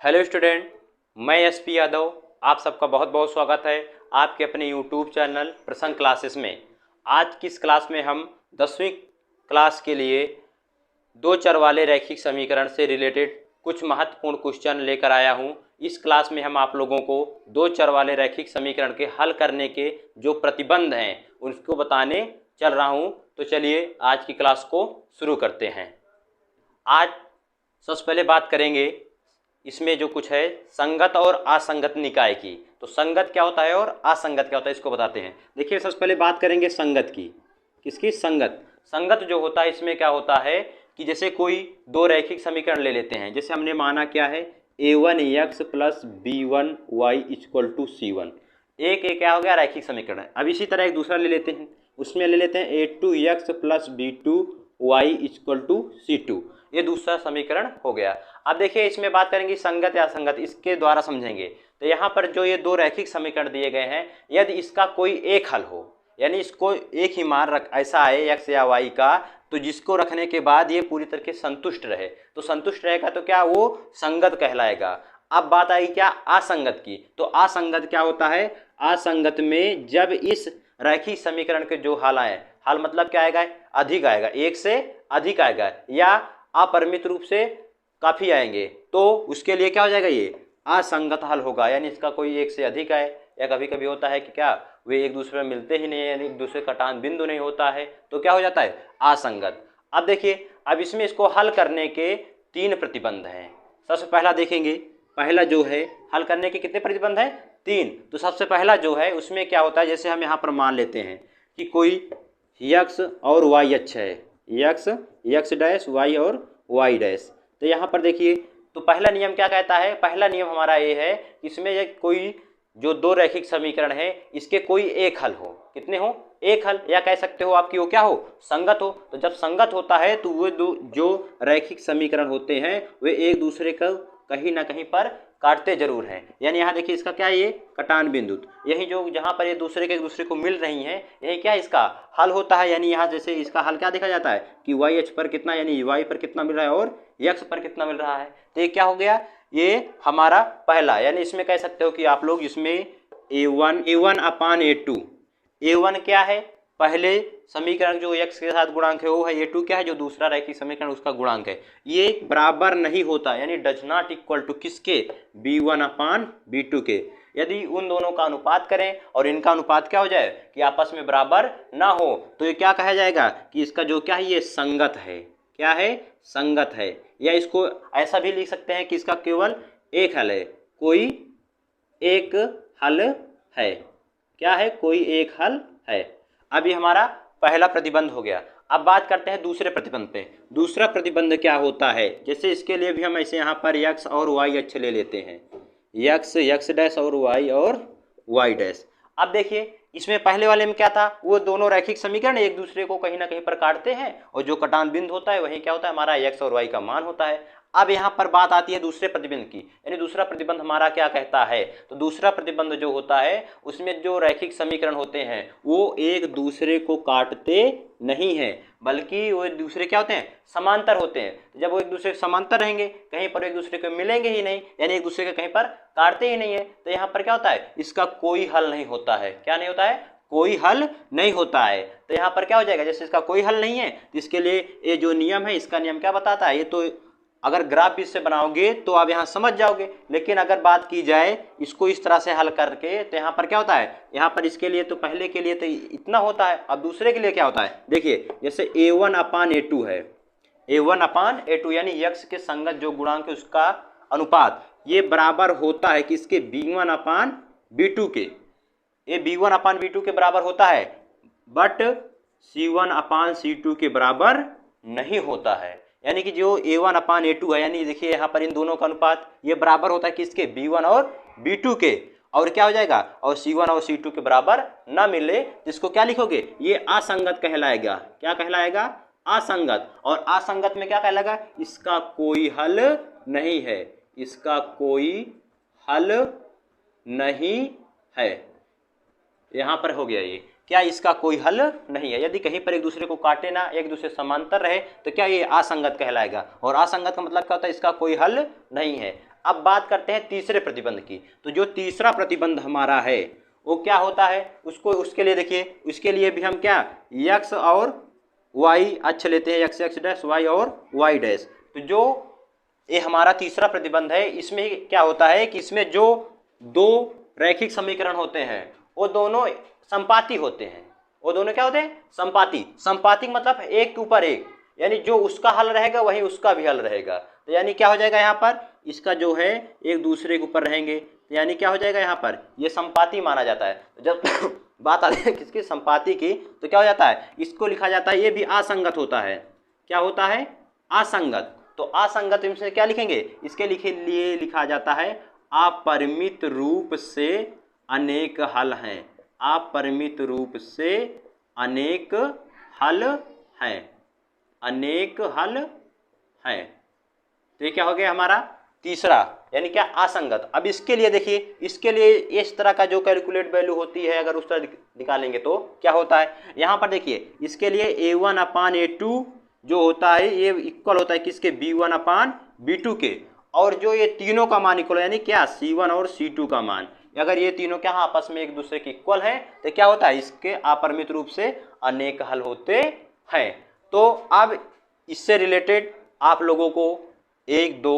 Hello student, मैं SP Yadav. आप सबका बहुत बहुत स्वागत है आपके अपने यूट्यूब चैनल प्रसंग क्लासेस में। आज की इस क्लास में हम 10वीं क्लास के लिए दो चर वाले रैखिक समीकरण से रिलेटेड कुछ महत्वपूर्ण क्वेश्चन लेकर आया हूं। इस क्लास में हम आप लोगों को दो चर वाले रैखिक समीकरण के हल करने के जो प्रतिबंध हैं उनको बताने चल रहा हूं। तो चलिए आज की क्लास को शुरू करते हैं। आज सबसे पहले बात करेंगे इसमें जो कुछ है संगत और असंगत निकाय की। तो संगत क्या होता है और असंगत क्या होता है इसको बताते हैं। देखिए सबसे पहले बात करेंगे संगत की। किसकी? संगत। संगत जो होता है इसमें क्या होता है कि जैसे कोई दो रैखिक समीकरण ले लेते हैं। जैसे हमने माना क्या है a1x plus b1y equal to c1। एक क्या हो गया? रैखिक समीकरण है। अब इसी तरह एक दूसरा ले लेते हैं, उसमें ले लेते हैं a2x plus b2y equal to c2। ये दूसरा समीकरण हो गया। अब देखिए इसमें बात करेंगे संगत या असंगत, इसके द्वारा समझेंगे। तो यहाँ पर जो ये दो रैखिक समीकरण दिए गए हैं, यदि इसका कोई एक हल हो, यानी इसको एक ही मान रख ऐसा है x या y का, तो जिसको रखने के बाद ये पूरी तरह से संतुष्ट रहे, तो संतुष्ट रहेगा तो क्या वो संगत कहलाएगा। अब बात आई क्या? असंगत की। तो असंगत क्या होता है? असंगत में जब इस रैखिक समीकरण के जो हल आए, हल मतलब क्या आएगा? अधिक आएगा, एक से अधिक आएगा या अपरिमित रूप से काफी आएंगे, तो उसके लिए क्या हो जाएगा? ये असंगत हल होगा। यानी इसका कोई एक से अधिक आए, या कभी कभी होता है कि क्या वे एक दूसरे में मिलते ही नहीं है, यानी एक दूसरे का टान बिंदु नहीं होता है, तो क्या हो जाता है? असंगत। अब देखिए, अब इसमें इसको हल करने के तीन प्रतिबंध हैं। सबसे पहला देखेंगे, पहला जो है हल करने के कितने प्रतिबंध हैं? तीन। तो सबसे पहला जो है उसमें क्या होता है, जैसे हम यहाँ पर मान लेते हैं कि कोई x और y अक्ष है, x डैश y और y डैश। तो यहाँ पर देखिए, तो पहला नियम क्या कहता है? पहला नियम हमारा ये है कि इसमें एक कोई जो दो रैखिक समीकरण है इसके कोई एक हल हो। कितने हो? एक हल, या कह सकते हो आपकी वो क्या हो? संगत हो। तो जब संगत होता है तो वो दो जो रैखिक समीकरण होते हैं वे एक दूसरे को कहीं ना कहीं पर काटते जरूर हैं। यानी यहाँ देखिए इसका क्या है? ये कटान बिंदु, यही जो जहाँ पर ये दूसरे के एक दूसरे को मिल रही हैं, यही क्या इसका हल होता है। यानी यहाँ जैसे इसका हल क्या देखा जाता है कि y अक्ष पर कितना, यानी y पर कितना मिल रहा है और x पर कितना मिल रहा है। तो ये क्या हो गया? ये हमारा पहला, यानी इसमें कह सकते हो कि आप लोग इसमें a1 अपान a2। a1 क्या है? पहले समीकरण जो x के साथ गुणांक है वो है। a2 क्या है? जो दूसरा रैखिक समीकरण उसका गुणांक है। ये बराबर नहीं होता, यानी डज नॉट इक्वल टू किसके? b1 अपान b2 के। यदि उन दोनों का अनुपात करें और इनका अनुपात क्या हो जाए कि आपस में बराबर ना हो, तो ये क्या कहा जाएगा कि इसका जो क्या है ये संगत है। क्या है? संगत है। या इसको ऐसा भी लिख सकते हैं कि इसका केवल एक हल है, कोई एक हल है। क्या है? कोई एक हल है। अब ये हमारा पहला प्रतिबंध हो गया। अब बात करते हैं दूसरे प्रतिबंध पे। दूसरा प्रतिबंध क्या होता है? जैसे इसके लिए भी हम ऐसे यहाँ पर x और y अक्ष ले लेते हैं, x डैश और y डैश। अब देखिए इसमें पहले वाले में क्या था? वो दोनों रैखिक समीकरण एक दूसरे को कहीं ना कहीं पर काटते हैं और जो कटान बिंदु होता है वही क्या होता है? हमारा x और y का मान होता है। अब यहाँ पर बात आती है दूसरे प्रतिबंध की, यानी दूसरा प्रतिबंध हमारा क्या कहता है? तो दूसरा प्रतिबंध जो होता है उसमें जो रैखिक समीकरण होते हैं वो एक दूसरे को काटते नहीं है, बल्कि वो एक दूसरे क्या होते हैं? समांतर होते हैं। जब वो एक दूसरे के समांतर रहेंगे, कहीं पर एक दूसरे को मिलेंगे ही नहीं, यानी एक दूसरे के कहीं पर काटते ही नहीं है, तो यहाँ पर क्या होता है? इसका कोई हल नहीं होता है। क्या नहीं होता है? कोई हल नहीं होता है। तो यहाँ पर क्या हो जाएगा? जैसे इसका कोई हल नहीं है तो इसके लिए ये जो नियम है, इसका नियम क्या बताता है? ये तो अगर ग्राफ इससे बनाओगे तो आप यहाँ समझ जाओगे, लेकिन अगर बात की जाए इसको इस तरह से हल करके, तो यहाँ पर क्या होता है? यहाँ पर इसके लिए तो पहले के लिए तो इतना होता है, अब दूसरे के लिए क्या होता है? देखिए जैसे a1 अपान a2 है, a1 अपान a2 यानी x के संगत जो गुणांक है उसका अनुपात ये बराबर होता है किसके? b1 अपान b2 के। ये b1 अपान b2 के बराबर होता है, बट c1 अपान c2 के बराबर नहीं होता है। यानी कि जो a1 अपान a2 है, यानी देखिए यहाँ पर इन दोनों का अनुपात ये बराबर होता है किसके? b1 और b2 के। और क्या हो जाएगा? और c1 और c2 के बराबर ना मिले जिसको क्या लिखोगे? ये असंगत कहलाएगा। क्या कहलाएगा? असंगत। और असंगत में क्या कहलाएगा? इसका कोई हल नहीं है। इसका कोई हल नहीं है। यहाँ पर हो गया ये क्या? इसका कोई हल नहीं है। यदि कहीं पर एक दूसरे को काटे ना, एक दूसरे समांतर रहे, तो क्या ये असंगत कहलाएगा। और असंगत का मतलब क्या होता है? इसका कोई हल नहीं है। अब बात करते हैं तीसरे प्रतिबंध की। तो जो तीसरा प्रतिबंध हमारा है वो क्या होता है, उसको उसके लिए देखिए, उसके लिए भी हम क्या x और y अक्ष लेते हैं, x x डैश y और y डैश। तो जो ये हमारा तीसरा प्रतिबंध है, इसमें क्या होता है कि इसमें जो दो रैखिक समीकरण होते हैं वो दोनों संपाती होते हैं। वो दोनों क्या होते हैं, संपाती। संपाती मतलब एक के ऊपर एक, यानी जो उसका हल रहेगा वही उसका भी हल रहेगा। तो यानी क्या हो जाएगा यहाँ पर, इसका जो है एक दूसरे के ऊपर रहेंगे, तो यानी क्या हो जाएगा यहाँ पर, ये संपाती माना जाता है। जब बात आती है किसकी, संपाती की, तो क्या हो जाता है, इसको लिखा जाता है, ये भी असंगत होता है। क्या होता है, असंगत। तो असंगत में क्या लिखेंगे, इसके लिए लिखा जाता है अपरिमित रूप से अनेक हल हैं। अपरिमित रूप से अनेक हल हैं, अनेक हल हैं। तो ये क्या हो गया हमारा तीसरा, यानी क्या, असंगत। अब इसके लिए देखिए, इसके लिए इस तरह का जो कैलकुलेट वैल्यू होती है, अगर उस तरह निकालेंगे तो क्या होता है, यहाँ पर देखिए, इसके लिए a1/a2 जो होता है ये इक्वल होता है किसके, b1 अपान b2 के। और जो ये तीनों का मान इक्वल, यानी क्या, c1 और c2 का मान, अगर ये तीनों क्या आपस में एक दूसरे के इक्वल हैं तो क्या होता है, इसके अपरिमित रूप से अनेक हल होते हैं। तो अब इससे रिलेटेड आप लोगों को एक दो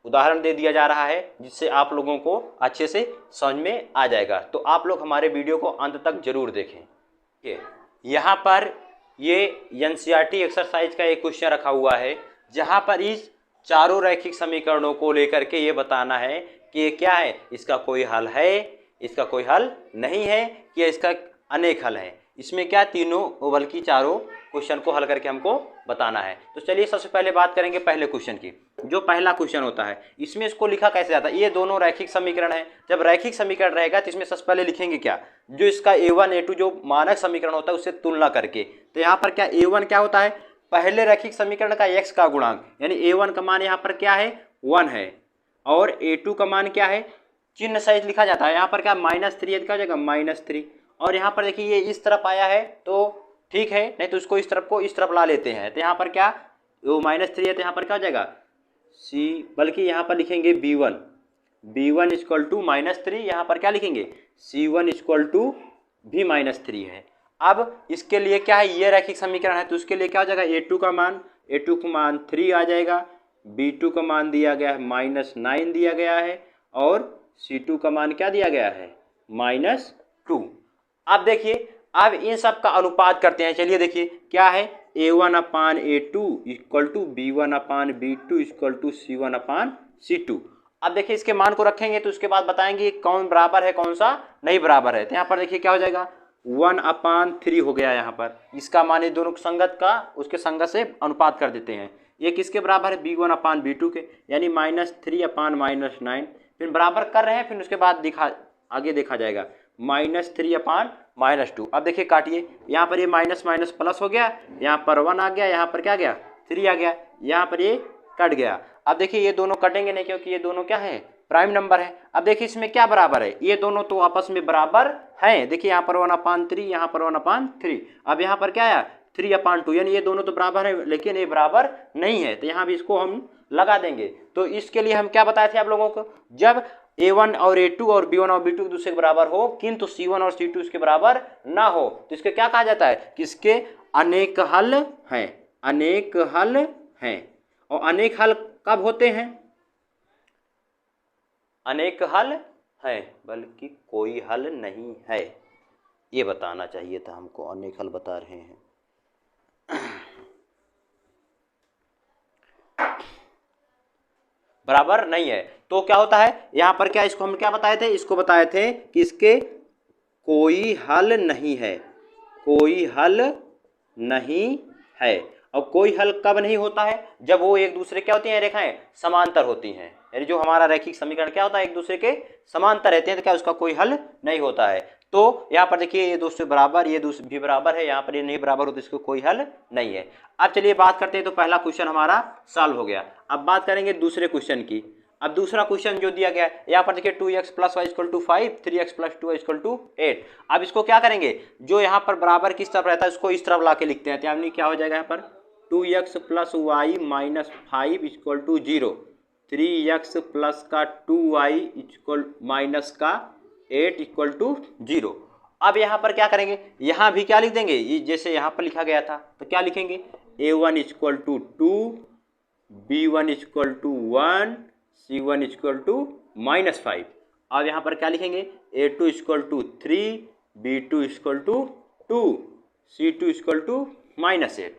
उदाहरण दे दिया जा रहा है, जिससे आप लोगों को अच्छे से समझ में आ जाएगा। तो आप लोग हमारे वीडियो को अंत तक जरूर देखें। यहाँ पर ये एनसीईआरटी एक्सरसाइज का एक क्वेश्चन रखा हुआ है, जहाँ पर इस चारों रैखिक समीकरणों को लेकर के ये बताना है कि ये क्या है, इसका कोई हल है, इसका कोई हल नहीं है, कि इसका अनेक हल है। इसमें क्या, तीनों बल्कि चारों क्वेश्चन को हल करके हमको बताना है। तो चलिए सबसे पहले बात करेंगे पहले क्वेश्चन की। जो पहला क्वेश्चन होता है, इसमें इसको लिखा कैसे जाता है, ये दोनों रैखिक समीकरण है। जब रैखिक समीकरण रहेगा तो इसमें सबसे पहले लिखेंगे क्या, जो इसका a1 a2 जो मानक समीकरण होता है उससे तुलना करके। तो यहाँ पर क्या, a1 क्या होता है, पहले रैखिक समीकरण का x का गुणांक, यानी a1 का मान यहाँ पर क्या है, 1 है, और a2 का मान क्या है, चिन्ह सहित लिखा जाता है। यहाँ पर क्या, -3 क्या हो जाएगा, -3। और यहाँ पर देखिए ये इस तरफ आया है तो ठीक है, नहीं तो इसको इस तरफ को इस तरफ ला लेते हैं। तो यहाँ पर क्या, वो -3 है, तो यहाँ पर क्या हो जाएगा c, बल्कि यहाँ पर लिखेंगे b1 इक्वल टू -3, यहाँ पर क्या लिखेंगे, c1 इक्वल टू भी -3 है। अब इसके लिए क्या है, ये रैखिक समीकरण है, तो उसके लिए क्या हो जाएगा, a2 का मान 3 आ जाएगा, b2 का मान दिया गया है -9 दिया गया है, और c2 का मान क्या दिया गया है, -2। अब देखिए, अब इन सब का अनुपात करते हैं। चलिए देखिए क्या है, a1/a2 equal to b1/b2 equal to c1/c2। अब देखिए इसके मान को रखेंगे तो उसके बाद बताएंगे कौन बराबर है कौन सा नहीं बराबर है। तो यहाँ पर देखिए क्या हो जाएगा, 1/3 हो गया। यहाँ पर इसका मान दोनों संगत का उसके संगत से अनुपात कर देते हैं। ये किसके बराबर है, b1/b2 के, यानी -3/-9। फिर बराबर कर रहे हैं, फिर उसके बाद आगे देखा जाएगा -3/-2। अब देखिए काटिए, यहाँ पर ये माइनस माइनस प्लस हो गया, यहाँ पर 1 आ गया, यहाँ पर क्या गया, 3 आ गया, यहाँ पर ये कट गया। अब देखिए ये दोनों कटेंगे नहीं, क्योंकि ये दोनों क्या है, प्राइम नंबर है। अब देखिए इसमें क्या बराबर है, ये दोनों तो आपस में बराबर हैं। देखिए यहाँ पर 1/3, यहाँ पर 1/3। अब यहाँ पर क्या आया, 3/2, यानी ये दोनों तो बराबर है, लेकिन ये बराबर नहीं है। तो यहाँ भी इसको हम लगा देंगे। तो इसके लिए हम क्या बताए थे आप लोगों को, जब a1 और a2 और b1 और b2 दूसरे के बराबर हो, किंतु c1 और c2 इसके बराबर ना हो, तो इसके क्या कहा जाता है, किसके अनेक हल हैं, अनेक हल हैं। और अनेक हल कब होते हैं, अनेक हल है बल्कि कोई हल नहीं है, ये बताना चाहिए था हमको। अनेक हल बता रहे हैं। बराबर नहीं है तो क्या होता है, यहाँ पर क्या, इसको हम क्या बताए थे, इसको बताए थे कि इसके कोई हल नहीं है, कोई हल नहीं है। और कोई हल कब नहीं होता है, जब वो एक दूसरे क्या होती हैं, रेखाएं समांतर होती हैं। यानी जो हमारा रैखिक समीकरण क्या होता है, एक दूसरे के समांतर रहते हैं, तो क्या उसका कोई हल नहीं होता है। तो यहाँ पर देखिए ये दोस्तों बराबर, ये दूसरे भी बराबर है, यहाँ पर ये नहीं बराबर हो तो इसको कोई हल नहीं है। अब चलिए बात करते हैं। तो पहला क्वेश्चन हमारा सॉल्व हो गया। अब बात करेंगे दूसरे क्वेश्चन की। अब दूसरा क्वेश्चन जो दिया गया है, यहाँ पर देखिए 2x + y = 5, 3x + 2y = 8। अब इसको क्या करेंगे, जो यहाँ पर बराबर किस तरफ रहता है उसको इस तरफ ला के लिखते हैं। यानी क्या हो जाएगा, यहाँ पर 2x + y - 5 = 0, 3x प्लस का 2y इक्वल माइनस का 8 इक्वल टू 0। अब यहाँ पर क्या करेंगे, यहाँ भी क्या लिख देंगे, ये जैसे यहाँ पर लिखा गया था तो क्या लिखेंगे, a1 equal to 2, b1 equal to 1, c1 equal to -5। अब यहाँ पर क्या लिखेंगे, a2 equal to 3, b2 equal to 2, c2 equal to -8।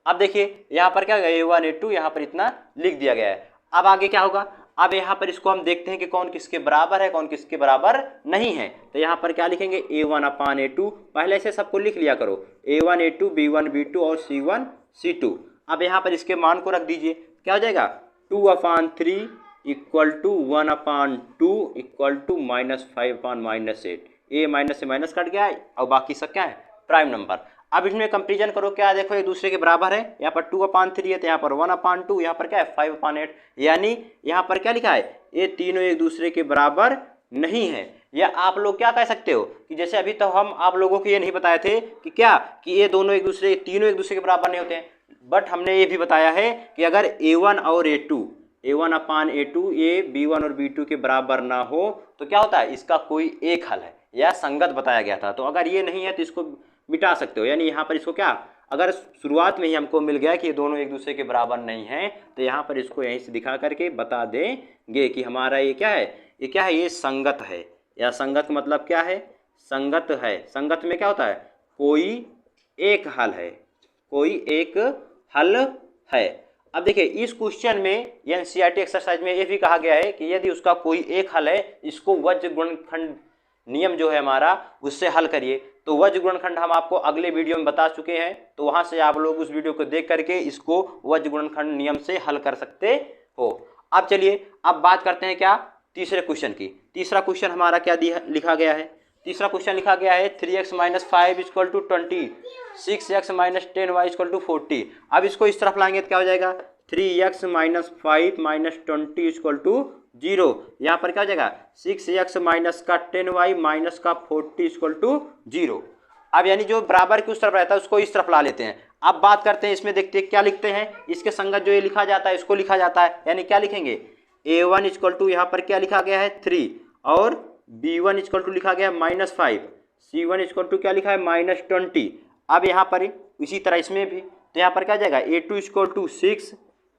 अब देखिए यहाँ पर क्या होगा, a1 a2 यहाँ पर इतना लिख दिया गया है। अब आगे क्या होगा, अब यहाँ पर इसको हम देखते हैं कि कौन किसके बराबर है, कौन किसके बराबर नहीं है। तो यहाँ पर क्या लिखेंगे, a1 अपान a2, पहले से सबको लिख लिया करो, a1 a2 b1 b2 और c1 c2। अब यहाँ पर इसके मान को रख दीजिए, क्या हो जाएगा, 2/3 इक्वल टू 1/2 इक्वल टू -5/8। ए माइनस से माइनस कट गया और बाकी सब क्या है, प्राइम नंबर। अब इसमें कंपेरिजन करो, क्या देखो एक दूसरे के बराबर है, यहाँ पर 2/3 है तो यहाँ पर 1/2, यहाँ पर क्या है 5/8, यानी यहाँ पर क्या लिखा है, ये तीनों एक दूसरे के बराबर नहीं है। या आप लोग क्या कह सकते हो कि जैसे अभी तो हम आप लोगों को ये नहीं बताए थे कि क्या कि ये दोनों एक दूसरे, तीनों एक दूसरे के बराबर नहीं होते हैं, बट हमने ये भी बताया है कि अगर a1 और a2, a1/a2 ये b1 और b2 के बराबर ना हो तो क्या होता है, इसका कोई एक हल है या संगत बताया गया था। तो अगर ये नहीं है तो इसको मिटा सकते हो, यानी यहाँ पर इसको क्या, अगर शुरुआत में ही हमको मिल गया कि ये दोनों एक दूसरे के बराबर नहीं हैं तो यहाँ पर इसको यहीं से दिखा करके बता देंगे कि हमारा ये क्या है, ये क्या है, ये संगत है। या संगत मतलब क्या है, संगत है, संगत में क्या होता है, कोई एक हल है, कोई एक हल है। अब देखिए इस क्वेश्चन में एनसीईआरटी एक्सरसाइज में ये भी कहा गया है कि यदि उसका कोई एक हल है, इसको वज्र गुणनखंड नियम जो है हमारा उससे हल करिए। तो वज्र गुणनखंड हम आपको अगले वीडियो में बता चुके हैं, तो वहां से आप लोग उस वीडियो को देख करके इसको वज्र गुणनखंड नियम से हल कर सकते हो। अब चलिए अब बात करते हैं क्या, तीसरे क्वेश्चन की। तीसरा क्वेश्चन हमारा क्या लिखा गया है, तीसरा क्वेश्चन लिखा गया है 3x - 5 equal to 20, 6x - 10y equal to 40। अब इसको इस तरफ लाएंगे तो क्या हो जाएगा, 3x - 5 - 20 इक्वल टू 0। यहाँ पर क्या हो जाएगा, 6x माइनस का 10y माइनस का 40 इक्वल टू 0। अब यानी जो बराबर की उस तरफ रहता है उसको इस तरफ ला लेते हैं। अब बात करते हैं इसमें, देखते हैं क्या लिखते हैं, इसके संगत जो ये लिखा जाता है इसको लिखा जाता है, यानी क्या लिखेंगे, a1 इक्वल टू यहाँ पर क्या लिखा गया है 3 और b1 इक्वल टू लिखा गया -5, c1 इक्वल टू क्या लिखा है -20। अब यहाँ पर इसी तरह इसमें भी, तो यहाँ पर क्या जाएगा, a2 equal to 6,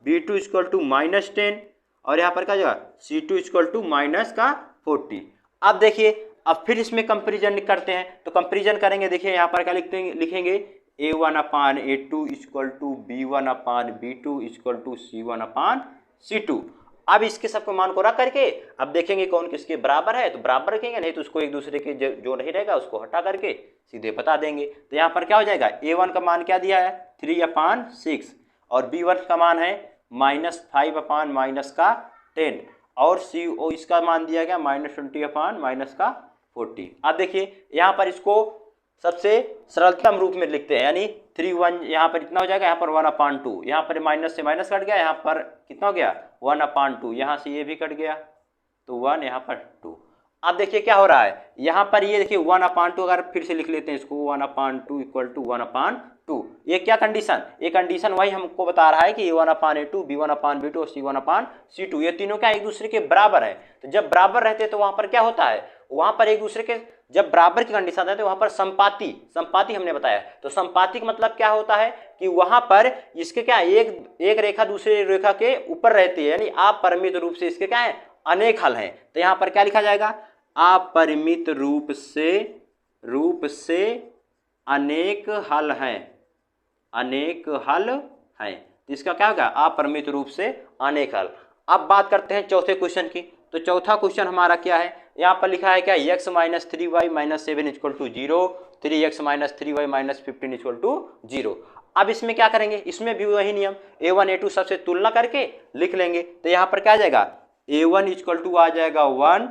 b2 equal to -10 और यहाँ पर क्या जाएगा, c2 इक्वल टू -40। अब देखिए अब फिर इसमें कंपेरिजन करते हैं, तो कंपेरिजन करेंगे, देखिए यहाँ पर क्या लिखेंगे a1/a2 equal to b1/b2 equal to c1/c2। अब इसके सबको मान को रख करके अब देखेंगे कौन किसके बराबर है, तो बराबर रखेंगे, नहीं तो उसको एक दूसरे के जो नहीं रहेगा उसको हटा करके सीधे बता देंगे। तो यहाँ पर क्या हो जाएगा, a1 का मान क्या दिया है 3/6 और b1 का मान है -5/-10 और CO इसका मान दिया गया -20/-40। अब देखिए यहाँ पर इसको सबसे सरलतम रूप में लिखते हैं, यानी 3 यहाँ पर इतना हो जाएगा, यहाँ पर 1/2, यहाँ पर माइनस से माइनस कट गया, यहाँ पर कितना हो गया 1/2, यहाँ से ये भी कट गया तो 1 यहाँ पर 2। अब देखिए क्या हो रहा है, यहाँ पर ये देखिए 1/2, अगर फिर से लिख लेते हैं इसको 1/2 इक्वल टू 1/2। ये क्या कंडीशन, ये कंडीशन वही हमको बता रहा है कि a1/a2 b1/b2 और c1/c2 ये तीनों क्या एक दूसरे के बराबर है। तो जब बराबर रहते हैं तो वहां पर क्या होता है, वहां पर एक दूसरे के जब बराबर की कंडीशन रहती है वहां पर संपाती हमने बताया। तो संपाती का मतलब क्या होता है कि वहां पर इसके क्या एक रेखा दूसरे रेखा के ऊपर रहती है, यानी अपरिमित रूप से इसके क्या है अनेक हल हैं। तो यहाँ पर क्या लिखा जाएगा, अपरिमित रूप से अनेक हल हैं, अनेक हल हैं। तो इसका क्या होगा, अपरिमित रूप से अनेक हल। अब बात करते हैं चौथे क्वेश्चन की। तो चौथा क्वेश्चन हमारा क्या है, यहाँ पर लिखा है क्या, x - 3y - 7 equal to 0, 3x - 3y - 15 equal to 0। अब इसमें क्या करेंगे, इसमें भी वही नियम a1 a2 सबसे तुलना करके लिख लेंगे। तो यहाँ पर क्या आ जाएगा, a1 इक्वल टू आ जाएगा 1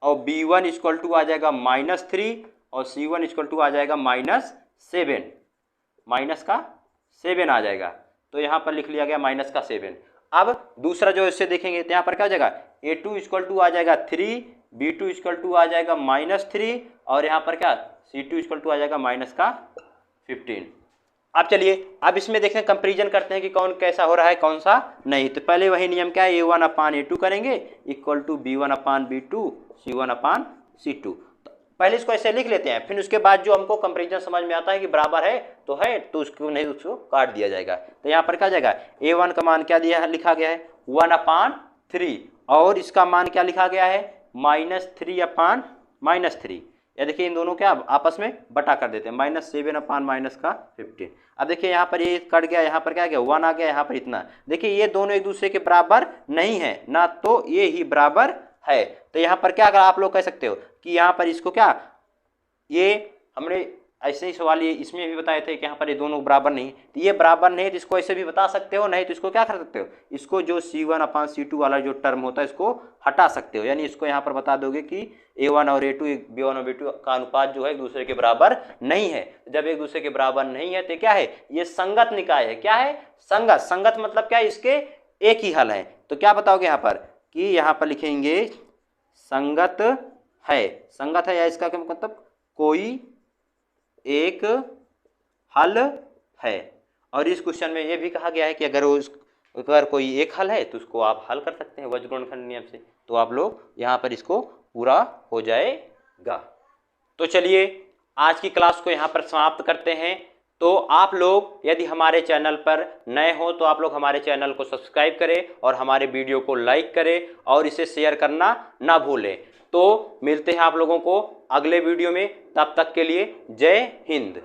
और b1 इक्वल टू आ जाएगा -3 और c1 इक्वल टू आ जाएगा -7, -7 आ जाएगा। तो यहाँ पर लिख लिया गया -7। अब दूसरा जो इससे देखेंगे तो यहाँ पर क्या हो जाएगा, a2 इक्वल टू आ जाएगा 3, b2 इक्वल टू आ जाएगा -3 और यहाँ पर क्या c2 इक्वल टू आ जाएगा -15। अब चलिए अब इसमें देखें कंपैरिजन करते हैं कि कौन कैसा हो रहा है कौन सा नहीं। तो पहले वही नियम क्या है, A1/A2 करेंगे इक्वल टू B1/B2 C1/C2। पहले इसको ऐसे लिख लेते हैं, फिर उसके बाद जो हमको कंपैरिजन समझ में आता है कि बराबर है तो उसको नहीं उसको काट दिया जाएगा। तो यहाँ पर क्या जाएगा, A1 का मान क्या दिया है, लिखा गया है 1/3 और इसका मान क्या लिखा गया है -3/-3। या देखिए इन दोनों क्या आपस में बटा कर देते हैं -7/-15। अब देखिए यहाँ पर ये कट गया, यहाँ पर क्या गया 1 आ गया, यहाँ पर इतना। देखिए ये दोनों एक दूसरे के बराबर नहीं है ना, तो ये ही बराबर है। तो यहाँ पर क्या अगर आप लोग कह सकते हो कि यहाँ पर इसको क्या, ये हमने ऐसे ही सवाल ये इसमें भी बताए थे कि यहाँ पर ये दोनों बराबर नहीं, तो ये बराबर नहीं तो इसको ऐसे भी बता सकते हो, नहीं तो इसको क्या कर सकते हो, इसको जो C1/C2 वाला जो टर्म होता है इसको हटा सकते हो। यानी इसको यहाँ पर बता दोगे कि A1 और A2 B1 और B2 का अनुपात जो है एक दूसरे के बराबर नहीं है। जब एक दूसरे के बराबर नहीं है तो क्या है, ये संगत निकाय है। क्या है, संगत। संगत मतलब क्या है, इसके एक ही हल है। तो क्या बताओगे यहाँ पर कि यहाँ पर लिखेंगे संगत है। संगत है या इसका क्या मतलब, कोई एक हल है। और इस क्वेश्चन में ये भी कहा गया है कि अगर कोई एक हल है तो उसको आप हल कर सकते हैं वज्रगुणनखंड नियम से। तो आप लोग यहाँ पर इसको पूरा हो जाएगा। तो चलिए आज की क्लास को यहाँ पर समाप्त करते हैं। तो आप लोग यदि हमारे चैनल पर नए हो तो आप लोग हमारे चैनल को सब्सक्राइब करें और हमारे वीडियो को लाइक करें और इसे शेयर करना ना भूलें। तो मिलते हैं आप लोगों को अगले वीडियो में, तब तक के लिए जय हिंद।